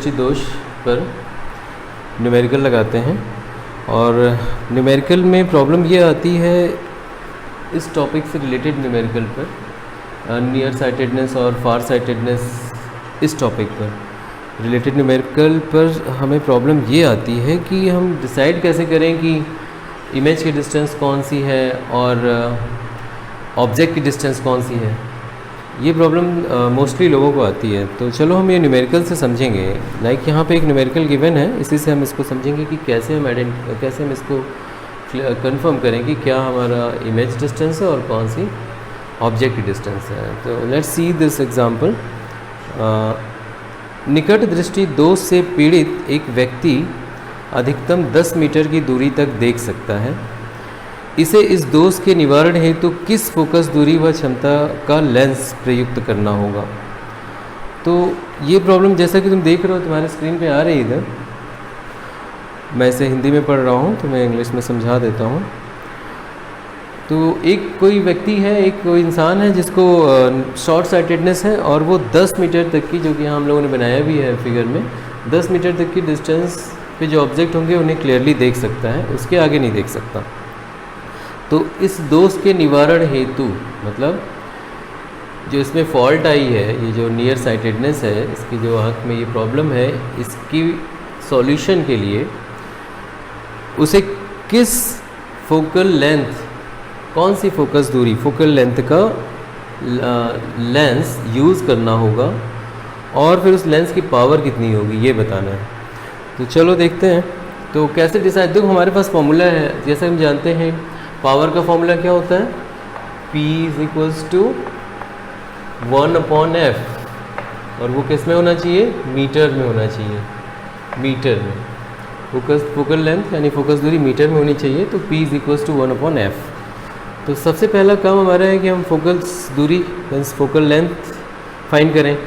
दृष्टि दोष पर न्यूमेरिकल लगाते हैं। और न्यूमेरिकल में प्रॉब्लम ये आती है इस टॉपिक से रिलेटेड न्यूमेरिकल पर, नियर साइटेडनेस और फार साइटेडनेस, इस टॉपिक पर रिलेटेड न्यूमेरिकल पर हमें प्रॉब्लम ये आती है कि हम डिसाइड कैसे करें कि इमेज की डिस्टेंस कौन सी है और ऑब्जेक्ट की डिस्टेंस कौन सी है। ये प्रॉब्लम मोस्टली लोगों को आती है। तो चलो हम ये न्यूमेरिकल से समझेंगे। लाइक यहाँ पे एक न्यूमेरिकल गिवन है, इसी से हम इसको समझेंगे कि कैसे हम इसको कंफर्म करें कि क्या हमारा इमेज डिस्टेंस है और कौन सी ऑब्जेक्ट की डिस्टेंस है। तो लेट्स सी दिस एग्जांपल। निकट दृष्टि दोष से पीड़ित एक व्यक्ति अधिकतम 10 मीटर की दूरी तक देख सकता है। इसे इस दोष के निवारण हेतु किस फोकस दूरी व क्षमता का लेंस प्रयुक्त करना होगा। तो ये प्रॉब्लम जैसा कि तुम देख रहे हो तुम्हारे स्क्रीन पे आ रही है इधर, मैं इसे हिंदी में पढ़ रहा हूँ तो मैं इंग्लिश में समझा देता हूँ। तो एक कोई व्यक्ति है, एक कोई इंसान है जिसको शॉर्ट साइटेडनेस है और वो 10 मीटर तक की, जो कि यहाँ हम लोगों ने बनाया भी है फिगर में, 10 मीटर तक की डिस्टेंस पे जो ऑब्जेक्ट होंगे उन्हें क्लियरली देख सकता है, उसके आगे नहीं देख सकता। तो इस दोष के निवारण हेतु, मतलब जो इसमें फॉल्ट आई है, ये जो नियर साइटेडनेस है, इसकी जो आँख में ये प्रॉब्लम है, इसकी सॉल्यूशन के लिए उसे किस फोकल लेंथ, कौन सी फोकस दूरी, फोकल लेंथ का लेंस यूज़ करना होगा और फिर उस लेंस की पावर कितनी होगी ये बताना है। तो चलो देखते हैं। तो कैसे डिसाइड, देखो हमारे पास फॉर्मूला है, जैसे हम जानते हैं पावर का फॉर्मूला क्या होता है, P = 1/f, और वो किस में होना चाहिए, मीटर में होना चाहिए, मीटर में। फोकल लेंथ यानी फोकस दूरी मीटर में होनी चाहिए। तो P = 1/f। तो सबसे पहला काम हमारा है कि हम फोकल दूरी मीन्स फोकल लेंथ फाइंड करें।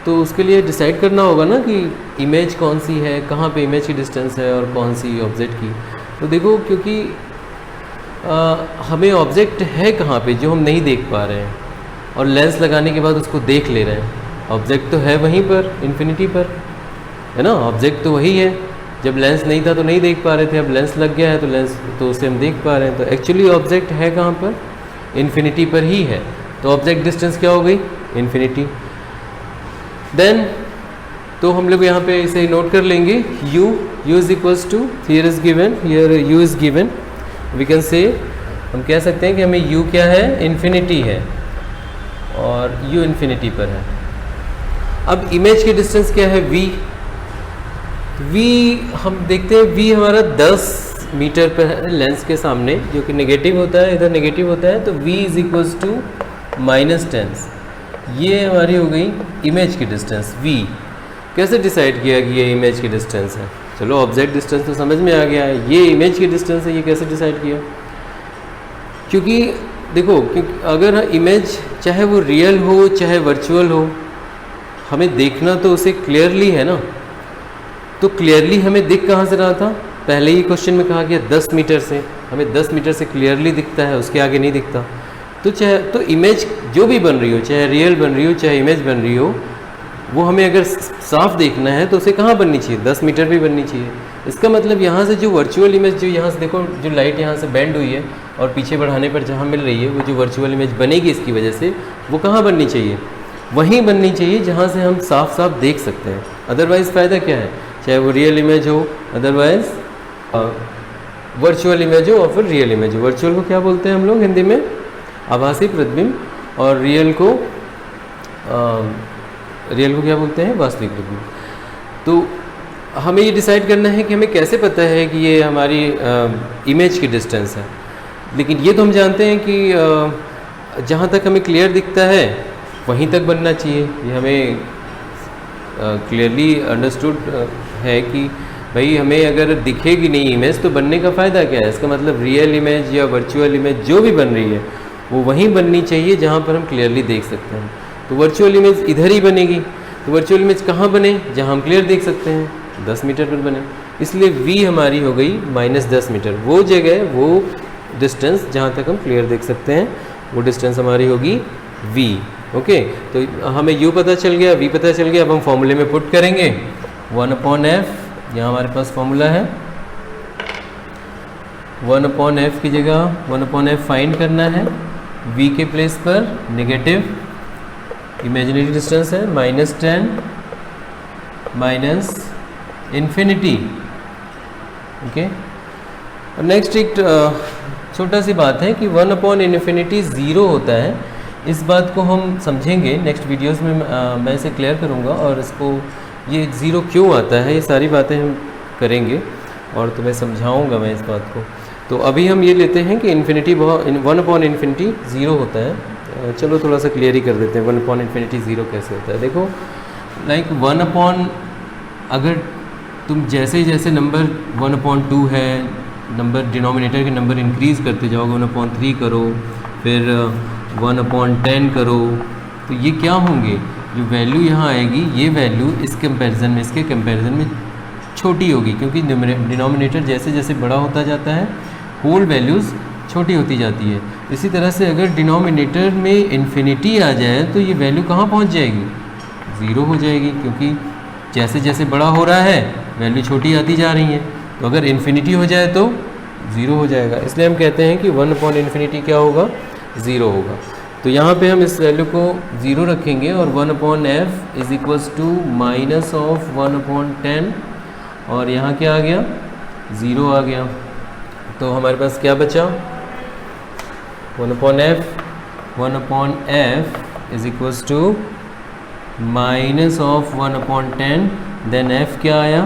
तो उसके लिए डिसाइड करना होगा ना कि इमेज कौन सी है, कहाँ पे इमेज की डिस्टेंस है और कौन सी ऑब्जेक्ट की। तो देखो, क्योंकि हमें ऑब्जेक्ट है कहाँ पे जो हम नहीं देख पा रहे हैं, और लेंस लगाने के बाद उसको देख ले रहे हैं। ऑब्जेक्ट तो है वहीं पर, इन्फिनिटी पर है ना, ऑब्जेक्ट तो वही है। जब लेंस नहीं था तो नहीं देख पा रहे थे, अब लेंस लग गया है तो लेंस तो उसे हम देख पा रहे हैं। तो एक्चुअली ऑब्जेक्ट है कहाँ पर, इन्फिनिटी पर ही है। तो ऑब्जेक्ट डिस्टेंस क्या हो गई, इन्फिनिटी। देन तो हम लोग यहाँ पे इसे नोट कर लेंगे, u = here is given, here u is given, we can say, हम कह सकते हैं कि हमें u क्या है, इन्फिनिटी है और u इन्फिनिटी पर है। अब इमेज की डिस्टेंस क्या है, v हम देखते हैं v हमारा 10 मीटर पर है लेंस के सामने, जो कि नेगेटिव होता है, इधर नेगेटिव होता है। तो v = -10, ये हमारी हो गई इमेज की डिस्टेंस v। कैसे डिसाइड किया कि ये इमेज की डिस्टेंस है, चलो ऑब्जेक्ट डिस्टेंस तो समझ में आ गया है, ये इमेज की डिस्टेंस है, ये कैसे डिसाइड किया। क्योंकि देखो, क्योंकि अगर इमेज चाहे वो रियल हो चाहे वर्चुअल हो, हमें देखना तो उसे क्लियरली है ना। तो क्लियरली हमें दिख कहाँ से रहा था, पहले ही क्वेश्चन में कहा गया 10 मीटर से, हमें 10 मीटर से क्लियरली दिखता है, उसके आगे नहीं दिखता। तो चाहे तो इमेज जो भी बन रही हो, चाहे रियल बन रही हो चाहे इमेज बन रही हो, वो हमें अगर साफ देखना है तो उसे कहाँ बननी चाहिए, 10 मीटर भी बननी चाहिए। इसका मतलब यहाँ से जो वर्चुअल इमेज, जो यहाँ से देखो, जो लाइट यहाँ से बेंड हुई है और पीछे बढ़ाने पर जहाँ मिल रही है, वो जो वर्चुअल इमेज बनेगी इसकी वजह से, वो कहाँ बननी चाहिए, वहीं बननी चाहिए जहाँ से हम साफ साफ देख सकते हैं। अदरवाइज़ फ़ायदा क्या है, चाहे वो रियल इमेज हो, अदरवाइज़ वर्चुअल इमेज हो और फिर रियल इमेज हो। वर्चुअल को क्या बोलते हैं हम लोग हिंदी में, आभासी प्रतिबिंब, और रियल को क्या बोलते हैं, वास्तविक प्रतिबिंब। तो हमें ये डिसाइड करना है कि हमें कैसे पता है कि ये हमारी इमेज की डिस्टेंस है। लेकिन ये तो हम जानते हैं कि जहाँ तक हमें क्लियर दिखता है वहीं तक बनना चाहिए। ये हमें क्लियरली अंडरस्टूड है कि भाई हमें अगर दिखेगी नहीं इमेज तो बनने का फ़ायदा क्या है। इसका मतलब रियल इमेज या वर्चुअल इमेज जो भी बन रही है वो वहीं बननी चाहिए जहाँ पर हम क्लियरली देख सकते हैं। तो वर्चुअल इमेज इधर ही बनेगी। तो वर्चुअल इमेज कहाँ बने, जहाँ हम क्लियर देख सकते हैं, 10 मीटर पर बने। इसलिए v हमारी हो गई -10 मीटर। वो जगह, वो डिस्टेंस जहाँ तक हम क्लियर देख सकते हैं, वो डिस्टेंस हमारी होगी v। ओके, तो हमें u पता चल गया, v पता चल गया। अब हम फॉर्मूले में पुट करेंगे 1/f, यहाँ हमारे पास फॉर्मूला है 1/f की जगह 1/f फाइंड करना है, v के प्लेस पर नेगेटिव इमेजिनरी डिस्टेंस है -10 माइनस इन्फिनिटी। ओके, और नेक्स्ट एक छोटा सी बात है कि 1/∞ 0 होता है। इस बात को हम समझेंगे नेक्स्ट वीडियोस में, मैं इसे क्लियर करूँगा और इसको ये 0 क्यों आता है, ये सारी बातें हम करेंगे और तुम्हें समझाऊंगा मैं इस बात को। तो अभी हम ये लेते हैं कि इन्फिनिटी 1/∞ 0 होता है। चलो थोड़ा सा क्लियर ही कर देते हैं 1/∞ 0 कैसे होता है। देखो लाइक 1 अगर तुम जैसे जैसे नंबर 1/2 है, नंबर डिनोमिनेटर के नंबर इंक्रीज़ करते जाओगे, 1/3 करो, फिर 1/10 करो, तो ये क्या होंगे, जो वैल्यू यहाँ आएगी ये वैल्यू इस कंपैरिजन में, इसके कंपैरिजन में छोटी होगी, क्योंकि डिनोमिनेटर जैसे जैसे बड़ा होता जाता है होल वैल्यूज़ छोटी होती जाती है। इसी तरह से अगर डिनोमिनेटर में इन्फिनिटी आ जाए तो ये वैल्यू कहाँ पहुँच जाएगी, 0 हो जाएगी, क्योंकि जैसे जैसे बड़ा हो रहा है वैल्यू छोटी आती जा रही है। तो अगर इन्फिनिटी हो जाए तो 0 हो जाएगा, इसलिए हम कहते हैं कि 1/∞ क्या होगा, 0 होगा। तो यहाँ पे हम इस वैल्यू को 0 रखेंगे और 1/f इज इक्वल्स टू -1/10, और यहाँ क्या आ गया, 0 आ गया। तो हमारे पास क्या बचा, 1/f is equals to -1/10, then f क्या आया,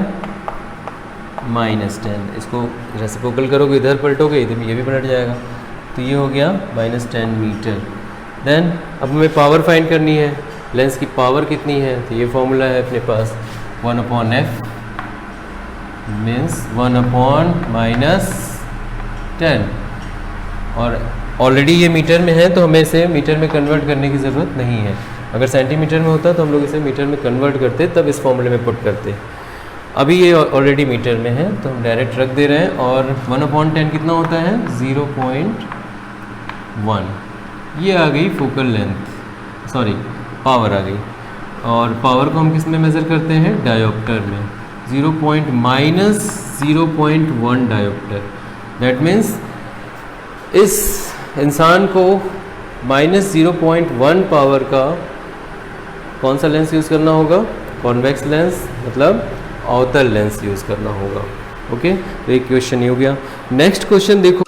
-10। इसको रेसिप्रोकल करोगे, इधर पलटोगे इधर ये भी पलट जाएगा, तो ये हो गया -10 मीटर। देन अब हमें पावर फाइंड करनी है, लेंस की पावर कितनी है, तो ये फॉर्मूला है अपने पास 1/f मीन्स 1/-10, और ऑलरेडी ये मीटर में है तो हमें इसे मीटर में कन्वर्ट करने की ज़रूरत नहीं है। अगर सेंटीमीटर में होता तो हम लोग इसे मीटर में कन्वर्ट करते, तब इस फॉर्मूले में पुट करते। अभी ये ऑलरेडी मीटर में है तो हम डायरेक्ट रख दे रहे हैं, और 1/10 कितना होता है, 0.1। ये आ गई फोकल लेंथ, सॉरी पावर आ गई, और पावर को हम किस में मेज़र करते हैं, डायोप्टर में, 0.-0.1 डायोप्टर। दैट मीन्स इस इंसान को -0.1 पावर का कौन सा लेंस यूज़ करना होगा, कॉन्वेक्स लेंस, मतलब अवतल लेंस यूज़ करना होगा। ओके, तो एक क्वेश्चन ये हो गया। नेक्स्ट क्वेश्चन देखो,